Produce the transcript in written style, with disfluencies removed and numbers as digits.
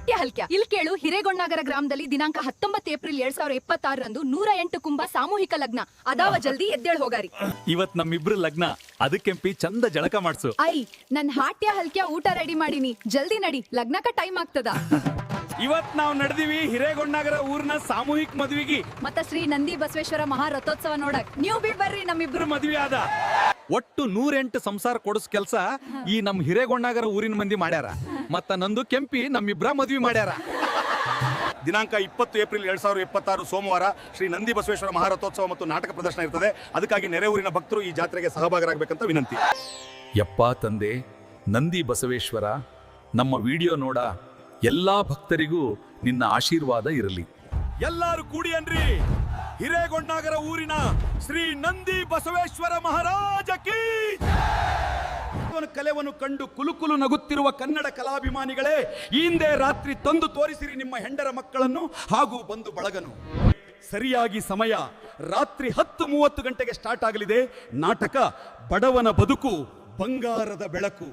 ಹಾಟ್ಯ ಹಲ್ಕ್ಯ. ಇಲ್ಲಿ ಕೇಳು, ಹಿರೇಗೊಂಡನಗರ ಗ್ರಾಮದಲ್ಲಿ ದಿನಾಂಕ 19 ಏಪ್ರಿಲ್ 2026 108 ಕುಂಭ ಸಾಮೂಹಿಕ ಲಗ್ನ ಅದಾವ. ಜಲ್ದಿ ಎದ್ದೇಳ್ ಹೋಗಾರಿ. ಇವತ್ ನಮ್ಮಿಬ್ರು ಲಗ್ನ, ಅದಕ್ಕೆಂಪಿ ಚಂದ ಜಳಕ ಮಾಡ್ಸು. ಐ ನನ್ ಹಾಟ್ಯ ಹಲ್ಕ್ಯ ಊಟ ರೆಡಿ ಮಾಡೀನಿ, ಜಲ್ದಿ ನಡಿ, ಲಗ್ನಕ್ಕ ಟೈಮ್ ಆಗ್ತದ. ಇವತ್ ನಾವ್ ನಡೆದಿವಿ ಹಿರೇಗೊಂಡನಗರ ಊರ್ನ ಸಾಮೂಹಿಕ ಮದ್ವಿಗಿ ಮತ್ತ ಶ್ರೀ ನಂದಿ ಬಸವೇಶ್ವರ ಮಹಾರಥೋತ್ಸವ ನೋಡಕ್. ನೀವು ಬಿ ಬರ್ರಿ ನಮ್ಮಿಬ್ರು ಮದ್ವಿ ಆದ. ಒಟ್ಟು 108 ಸಂಸಾರ ಕೊಡಿಸ್ ಕೆಲ್ಸ ಈ ನಮ್ ಹಿರೇಗೊಂಡನಗರ ಊರಿನ ಮಂದಿ ಮಾಡ್ಯಾರ. ಮತ್ತ ನಂದು ಕೆಂಪಿ ನಮ್ಮಿಬ್ರ ಮದ್ವಿ ಮಾಡ್ಯಾರ. ದಿನಾಂಕ 20 ಏಪ್ರಿಲ್ 2026 ಸೋಮವಾರ ಶ್ರೀ ನಂದಿ ಬಸವೇಶ್ವರ ಮಹಾರಥೋತ್ಸವ ಮತ್ತು ನಾಟಕ ಪ್ರದರ್ಶನ ಇರ್ತದೆ. ಅದಕ್ಕಾಗಿ ನೆರೆ ಊರಿನ ಭಕ್ತರು ಈ ಜಾತ್ರೆಗೆ ಸಹಭಾಗರಾಗಬೇಕಂತ ವಿನಂತಿ. ಯಪ್ಪಾ ತಂದೆ ನಂದಿ ಬಸವೇಶ್ವರ, ನಮ್ಮ ವಿಡಿಯೋ ನೋಡ ಎಲ್ಲಾ ಭಕ್ತರಿಗೂ ನಿನ್ನ ಆಶೀರ್ವಾದ ಇರಲಿ. ಎಲ್ಲಾರು ಕೂಡಿ ಅನ್ರಿ, ಹಿರೇಗೊಂಡನಗರ ಊರಿನ ಶ್ರೀ ನಂದಿ ಬಸವೇಶ್ವರ ಮಹಾರಾಜ ಕೀ. ಕಲೆವನ್ನು ಕಂಡು ಕುಲುಕುಲು ನಗುತ್ತಿರುವ ಕನ್ನಡ ಕಲಾಭಿಮಾನಿಗಳೇ, ಈ ಹಿಂದೆ ರಾತ್ರಿ ತಂದು ತೋರಿಸಿರಿ ನಿಮ್ಮ ಹೆಂಡರ ಮಕ್ಕಳನ್ನು ಹಾಗೂ ಬಂಧು ಬಳಗನು. ಸರಿಯಾಗಿ ಸಮಯ ರಾತ್ರಿ 10:30 ಗಂಟೆಗೆ ಸ್ಟಾರ್ಟ್ ಆಗಲಿದೆ ನಾಟಕ ಬಡವನ ಬದುಕು ಬಂಗಾರದ ಬೆಳಕು.